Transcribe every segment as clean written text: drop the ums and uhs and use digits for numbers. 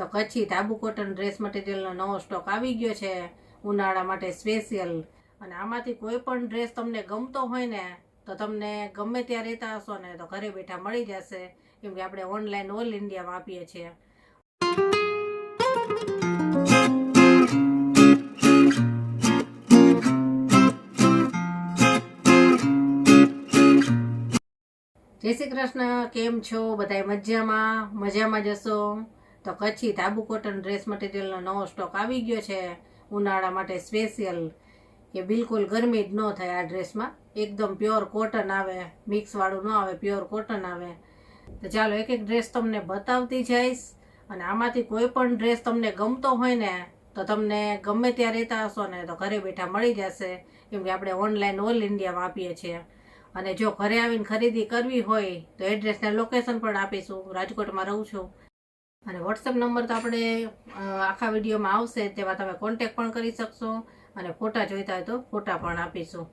તો Kutchi ધાબુ cotton dress મટીરિયલનો નવો stock આવી ગયો છે ઉનાળા માટે સ્પેશિયલ. અને આમાંથી કોઈ પણ ડ્રેસ તમને ગમતો હોય ને તો તમને ગમે ત્યાં રહેતા હશો ને તો ઘરે બેઠા મળી જશે, કેમ કે આપણે ઓનલાઈન ઓલ ઇન્ડિયામાં આપીએ છીએ. જય શ્રી કૃષ્ણ, કેમ છો બધાય? મજામાં જશો. તો કચ્છી ધાબુ કોટન ડ્રેસ મટીરિયલનો નવો સ્ટોક આવી ગયો છે ઉનાળા માટે સ્પેશિયલ, કે બિલકુલ ગરમી જ ન થાય આ ડ્રેસમાં. એકદમ પ્યોર કોટન આવે, મિક્સવાળું ન આવે, પ્યોર કોટન આવે. તો ચાલો એક એક ડ્રેસ તમને બતાવતી જઈશ. અને આમાંથી કોઈ પણ ડ્રેસ તમને ગમતો હોય ને તો તમને ગમે ત્યાં રહેતા હશો ને તો ઘરે બેઠા મળી જશે, કેમ કે આપણે ઓનલાઈન ઓલ ઇન્ડિયામાં આપીએ છીએ. અને જો ઘરે આવીને ખરીદી કરવી હોય તો એડ્રેસને લોકેશન પણ આપીશું. રાજકોટમાં રહું છું. અને વોટ્સએપ નંબર તો આપણે આખા વિડીયોમાં આવશે, તેમાં તમે કોન્ટેક પણ કરી શકશો. અને ફોટા જોઈતા હોય તો ફોટા પણ આપીશું.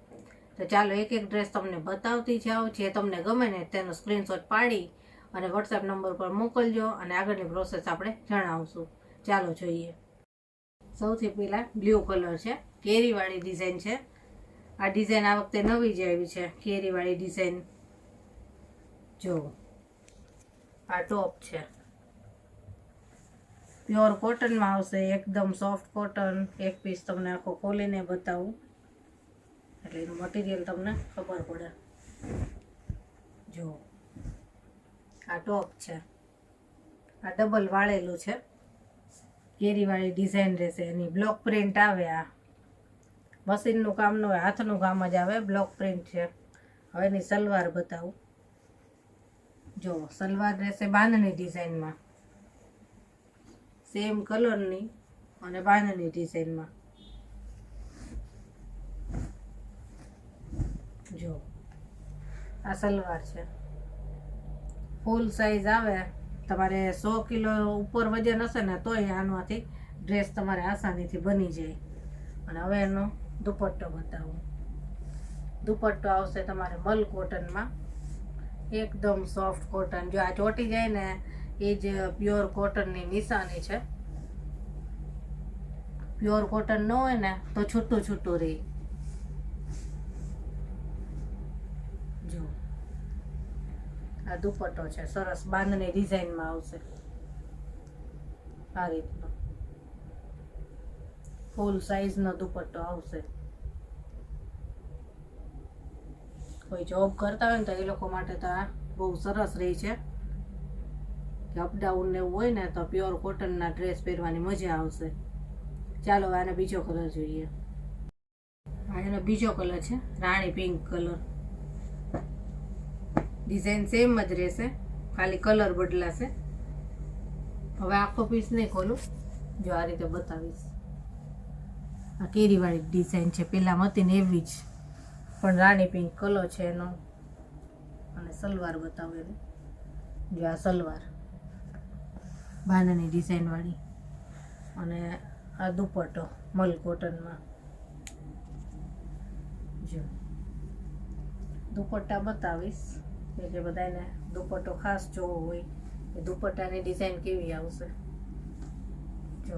તો ચાલો એક એક ડ્રેસ તમને બતાવતી જાઓ. જે તમને ગમે ને તેનો સ્ક્રીનશોટ પાડી અને વોટ્સએપ નંબર પર મોકલજો અને આગળની પ્રોસેસ આપણે જણાવશું. ચાલો જોઈએ. સૌથી પહેલાં બ્લુ કલર છે, કેરીવાળી ડિઝાઇન છે. આ ડિઝાઇન આ વખતે નવી જ આવી છે, કેરીવાળી ડિઝાઇન. જો આ ટોપ છે, પ્યોર કોટનમાં આવશે, એકદમ સોફ્ટ કોટન. એક પીસ તમને આખો ખોલીને બતાવું એટલે એનું મટીરિયલ તમને ખબર પડે. જો આ ટોપ છે, આ ડબલ વાળેલું છે, કેરીવાળી ડિઝાઇન રહેશે. એની બ્લોક પ્રિન્ટ આવે. આ મશીનનું કામ ન હોય, હાથનું કામ જ આવે, બ્લોક પ્રિન્ટ છે. હવે એની સલવાર બતાવું. જો સલવાર રહેશે બાંધણી ડિઝાઇનમાં, સેમ કલરની અને બાંધણી ડિઝાઇનમાં. જો આ સલવાર છે, ફૂલ સાઈઝ આવે. તમારે 100 કિલો ઉપર વજન હશે ને તોય આનાથી ડ્રેસ તમારે આસાનીથી બની જાય. અને હવે એનો દુપટ્ટો બતાવું. દુપટ્ટો આવશે તમારે મલ કોટનમાં, એકદમ સોફ્ટ કોટન. જો આ ચોટી જાય ને એ જ પ્યોર કોટનની નિશાની છે. પ્યોર કોટન ન હોય ને તો છૂટું છૂટું રહે. જો આ દુપટ્ટો છે, સરસ બાંધણી ડિઝાઇનમાં આવશે. આ રીતનો ફૂલ સાઈઝનો દુપટ્ટો આવશે. કોઈ જોબ કરતા હોય ને તો એ લોકો માટે તો આ બહુ સરસ રહી છે, કે અપડાઉન ને એવું હોય ને તો પ્યોર કોટનના ડ્રેસ પહેરવાની મજા આવશે. ચાલો આનો બીજો કલર જોઈએ. આ એનો બીજો કલર છે, રાણી પિંક કલર. ડિઝાઇન સેમ જ રહેશે, ખાલી કલર બદલાશે. હવે આખો પીસ નહીં ખોલું, જો આ રીતે બતાવીશ. આ કેરીવાળી ડિઝાઇન છે, પહેલાં હતી ને એવી જ, પણ રાણી પિંક કલર છે એનો. અને સલવાર બતાવેલું. જો આ સલવાર બાંધણી ડિઝાઇનવાળી. અને આ દુપટ્ટો મલ કોટનમાં. જો દુપટ્ટા બતાવીશ, કે બધાને દુપટ્ટો ખાસ જોવો હોય કે દુપટ્ટાની ડિઝાઇન કેવી આવશે. જો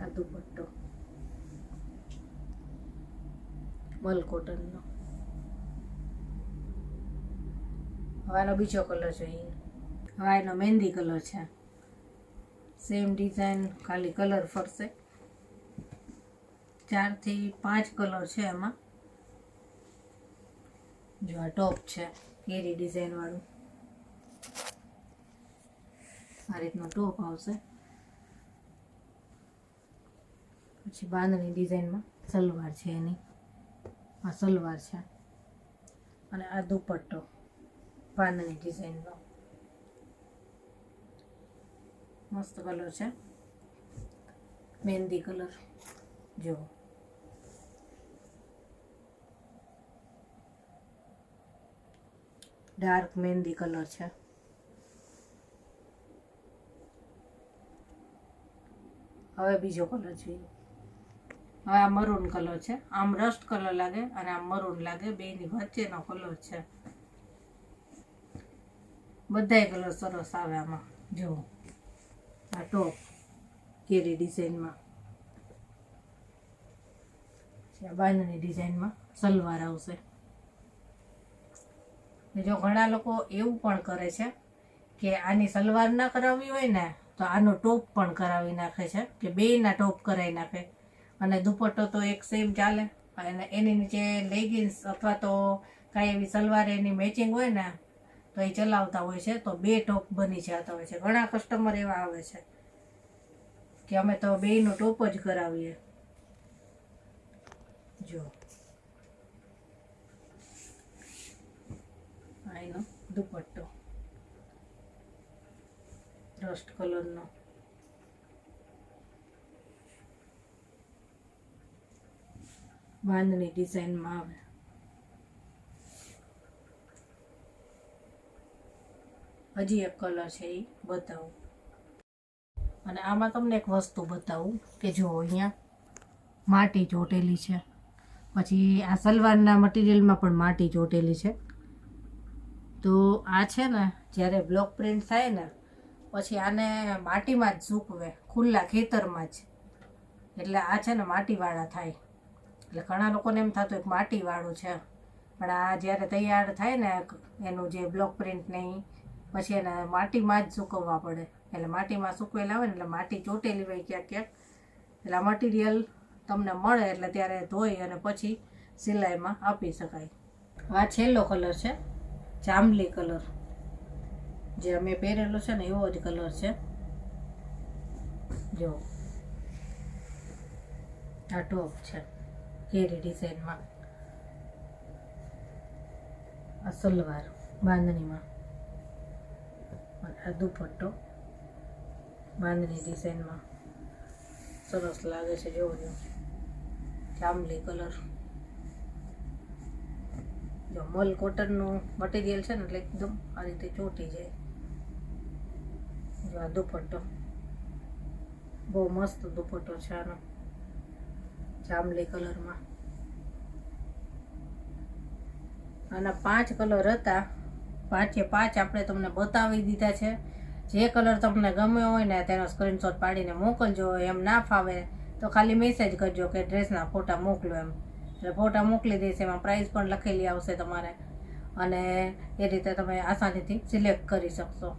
આ દુપટ્ટો મલ કોટનનો. હવે આનો બીજો કલર જોઈએ. હવે એનો મહેંદી કલર છે, સેમ ડિઝાઇન, ખાલી કલર ફરશે. 4 થી 5 કલર છે એમાં. જો આ ટોપ છે, કેરી ડિઝાઇન વાળું. આ રીતનો ટોપ આવશે. પછી બાંધણી ડિઝાઇનમાં સલવાર છે એની. આ સલવાર છે અને આ દુપટ્ટો બાંધણી ડિઝાઇનનો. મસ્ત કલર છે, મહેંદી કલર. જો ડાર્ક મહેંદી કલર છે. હવે બીજો કલર જોઈએ. હવે આ મરૂન કલર છે. આમ રસ્ટ કલર લાગે અને આમ મરૂન લાગે, બેની વચ્ચેનો કલર છે. બધાય કલર સરસ આવે આમાં. જો આ ટોપ કેરી ડિઝાઇનમાં, બાંધણી ડિઝાઇનમાં સલવાર આવશે. જો ઘણા લોકો એવું પણ કરે છે કે આની સલવાર ના કરાવવી હોય ને તો આનો ટોપ પણ કરાવી નાખે છે, કે બેયના ટોપ કરાવી નાખે અને દુપટ્ટો તો એક સેમ ચાલે અને એની નીચે લેગિન્સ અથવા તો કાંઈ એવી સલવાર એની મેચિંગ હોય ને તો એ ચલાવતા હોય છે, તો બે ટોપ બની જતા હોય છે. ઘણા કસ્ટમર એવા આવે છે કે અમે તો બેયનો ટોપ જ કરાવીએ. જો આ એનો દુપટ્ટો રસ્ટ કલરનો, બાંધણી ડિઝાઇનમાં આવે. હજી એક કલર છે એ બતાવું. અને આમાં તમને એક વસ્તુ બતાવું કે જો અહીંયા માટી ચોટેલી છે, પછી આ સલવારના મટીરિયલમાં પણ માટી ચોટેલી છે. તો આ છે ને જ્યારે બ્લોક પ્રિન્ટ થાય ને પછી આને માટીમાં જ સૂકવે, ખુલ્લા ખેતરમાં જ. એટલે આ છે ને માટીવાળા થાય. એટલે ઘણા લોકોને એમ થતું એક માટીવાળું છે, પણ આ જ્યારે તૈયાર થાય ને એનું જે બ્લોક પ્રિન્ટ ને પછી એને માટીમાં જ સૂકવવા પડે. એટલે માટીમાં સૂકવેલા હોય ને એટલે માટી ચોટેલી હોય ક્યાંક ક્યાંક. એટલે આ મટીરિયલ તમને મળે એટલે ત્યારે ધોઈ અને પછી સિલાઈમાં આપી શકાય. આ છેલ્લો કલર છે જાંબલી કલર, જે મેં પહેરેલો છે ને એવો જ કલર છે. જો આ ટોપ છે કેરી ડિઝાઇનમાં, આ સલવાર બાંધણીમાં, આ દુપટ્ટો બાંધણી ડિઝાઇનમાં સરસ લાગે છે. જોજો જાંબલી કલર. જો મલ કોટનનું મટીરિયલ છે ને એટલે એકદમ આ રીતે ચોટી જાય. જો આ દુપટ્ટો બહુ મસ્ત દુપટ્ટો છે આનો, જાંબલી કલરમાં. આના 5 કલર હતા, 5એ 5 આપણે તમને બતાવી દીધા છે. જે કલર તમને ગમ્યો હોય ને તેનો સ્ક્રીનશોટ પાડીને મોકલજો. એમ ના ફાવે તો ખાલી મેસેજ કરજો કે ડ્રેસના ફોટા મોકલો એમ, એટલે ફોટા મોકલી દઈશ. એમાં પ્રાઇસ પણ લખેલી આવશે તમારે, અને એ રીતે તમે આસાનીથી સિલેક્ટ કરી શકશો.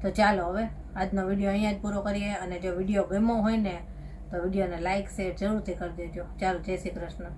તો ચાલો હવે આજનો વિડીયો અહીંયા જ પૂરો કરીએ. અને જો વિડીયો ગમ્યો હોય ને તો વિડીયોને લાઇક શેર જરૂરથી કરી દેજો. ચાલો, જય શ્રી કૃષ્ણ.